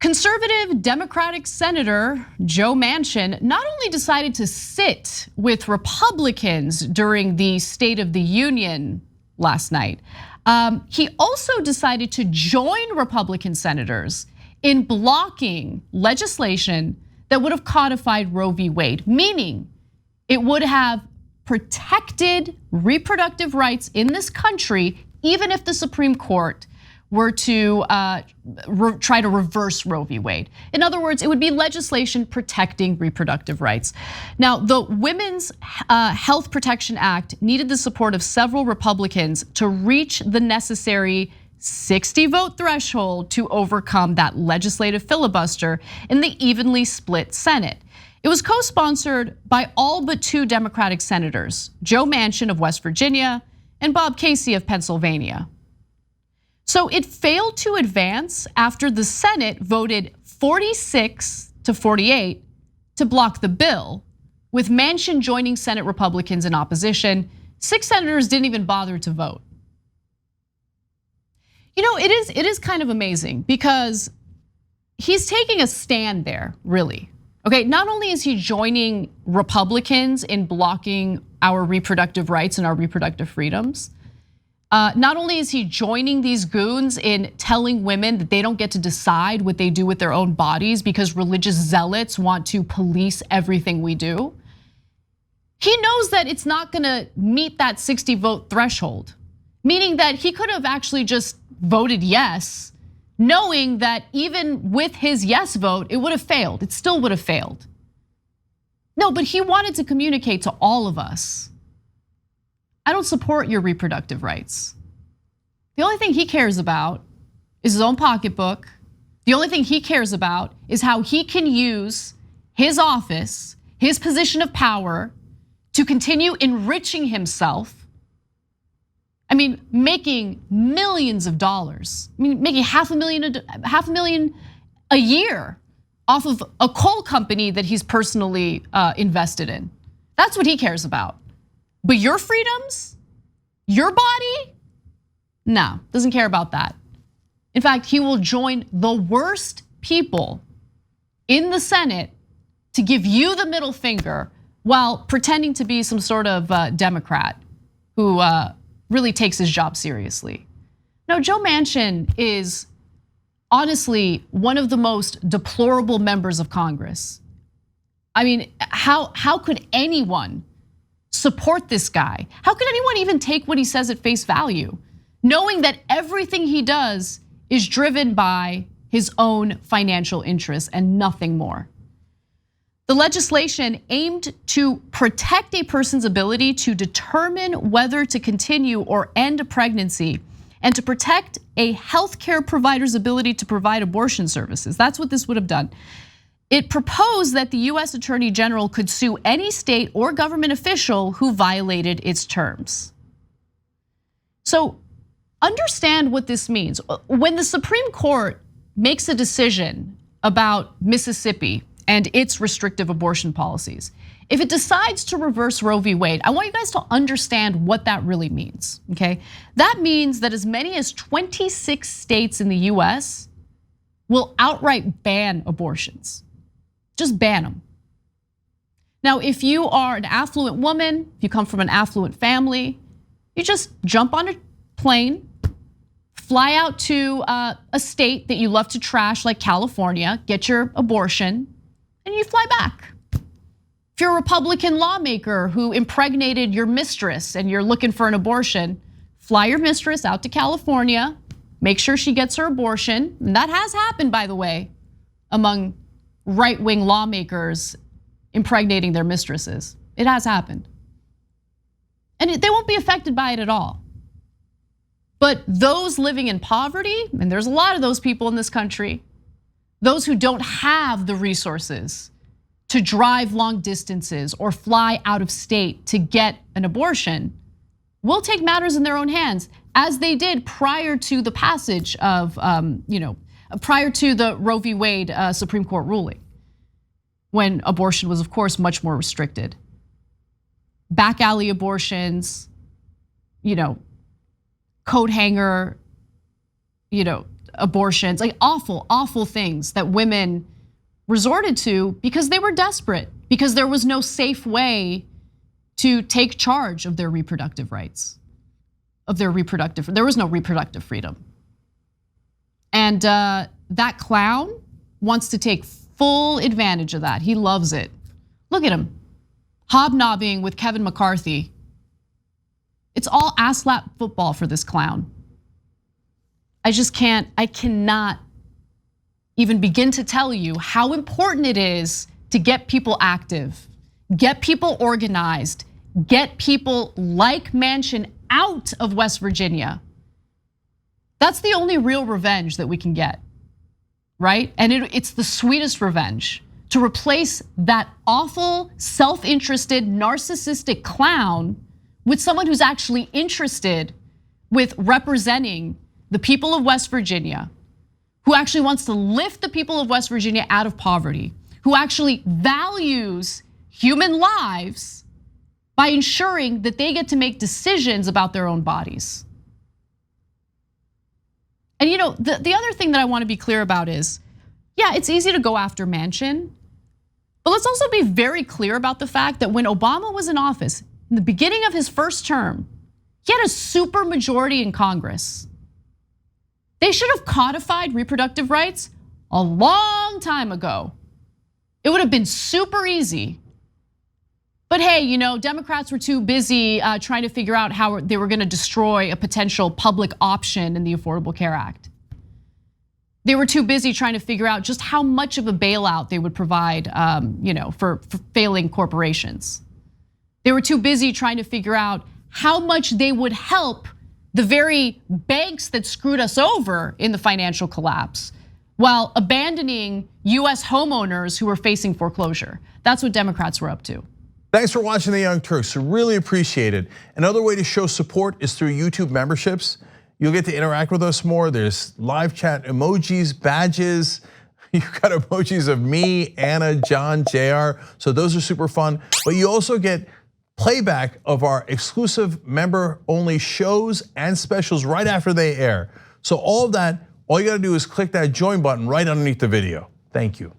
Conservative Democratic Senator Joe Manchin not only decided to sit with Republicans during the State of the Union last night, he also decided to join Republican senators in blocking legislation that would have codified Roe v. Wade, meaning it would have protected reproductive rights in this country, even if the Supreme Court were to try to reverse Roe v. Wade. In other words, it would be legislation protecting reproductive rights. Now, the Women's Health Protection Act needed the support of several Republicans to reach the necessary 60-vote threshold to overcome that legislative filibuster in the evenly split Senate. It was co-sponsored by all but 2 Democratic senators, Joe Manchin of West Virginia and Bob Casey of Pennsylvania. So it failed to advance after the Senate voted 46-48 to block the bill, with Manchin joining Senate Republicans in opposition. 6 senators didn't even bother to vote. You know, it is kind of amazing because he's taking a stand there, really. Okay, not only is he joining Republicans in blocking our reproductive rights and our reproductive freedoms, not only is he joining these goons in telling women that they don't get to decide what they do with their own bodies because religious zealots want to police everything we do, he knows that it's not gonna meet that 60-vote threshold, meaning that he could have actually just voted yes, knowing that even with his yes vote, it would have failed. It still would have failed. No, but he wanted to communicate to all of us, I don't support your reproductive rights. The only thing he cares about is his own pocketbook. The only thing he cares about is how he can use his office, his position of power, to continue enriching himself. I mean, making millions of dollars. I mean, making half a million a year off of a coal company that he's personally invested in. That's what he cares about. But your freedoms, your body, no, doesn't care about that. In fact, he will join the worst people in the Senate to give you the middle finger while pretending to be some sort of Democrat who really takes his job seriously. No, Joe Manchin is honestly one of the most deplorable members of Congress. I mean, how could anyone support this guy? How could anyone even take what he says at face value, knowing that everything he does is driven by his own financial interests and nothing more? The legislation aimed to protect a person's ability to determine whether to continue or end a pregnancy and to protect a healthcare provider's ability to provide abortion services. That's what this would have done. It proposed that the US Attorney General could sue any state or government official who violated its terms. So understand what this means. When the Supreme Court makes a decision about Mississippi and its restrictive abortion policies, if it decides to reverse Roe v. Wade, I want you guys to understand what that really means, okay? That means that as many as 26 states in the US will outright ban abortions. Just ban them. Now, if you are an affluent woman, if you come from an affluent family, you just jump on a plane, fly out to a state that you love to trash like California, get your abortion, and you fly back. If you're a Republican lawmaker who impregnated your mistress and you're looking for an abortion, fly your mistress out to California, make sure she gets her abortion. And that has happened, by the way, among right-wing lawmakers impregnating their mistresses. It has happened. And they won't be affected by it at all. But those living in poverty, and there's a lot of those people in this country, those who don't have the resources to drive long distances or fly out of state to get an abortion, will take matters in their own hands, as they did prior to the passage of, prior to the Roe v. Wade Supreme Court ruling, when abortion was, of course, much more restricted. Back alley abortions, coat hanger, abortions, like awful, awful things that women resorted to because they were desperate, because there was no safe way to take charge of their reproductive rights, there was no reproductive freedom. And that clown wants to take full advantage of that. He loves it. Look at him, hobnobbing with Kevin McCarthy. It's all ass lap football for this clown. I cannot even begin to tell you how important it is to get people active, get people organized, get people like Manchin out of West Virginia. That's the only real revenge that we can get, right? And it's the sweetest revenge, to replace that awful, self-interested, narcissistic clown with someone who's actually interested with representing the people of West Virginia, who actually wants to lift the people of West Virginia out of poverty, who actually values human lives by ensuring that they get to make decisions about their own bodies. And the other thing that I want to be clear about is, yeah, it's easy to go after Manchin, but let's also be very clear about the fact that when Obama was in office, in the beginning of his first term, he had a super majority in Congress. They should have codified reproductive rights a long time ago. It would have been super easy. But hey, Democrats were too busy trying to figure out how they were gonna destroy a potential public option in the Affordable Care Act. They were too busy trying to figure out just how much of a bailout they would provide for failing corporations. They were too busy trying to figure out how much they would help the very banks that screwed us over in the financial collapse, while abandoning US homeowners who were facing foreclosure. That's what Democrats were up to. Thanks for watching the Young Turks, really appreciate it. Another way to show support is through YouTube memberships. You'll get to interact with us more. There's live chat emojis, badges. You've got emojis of me, Anna, John, JR, so those are super fun. But you also get playback of our exclusive member-only shows and specials right after they air. So all of that, all you gotta do is click that join button right underneath the video. Thank you.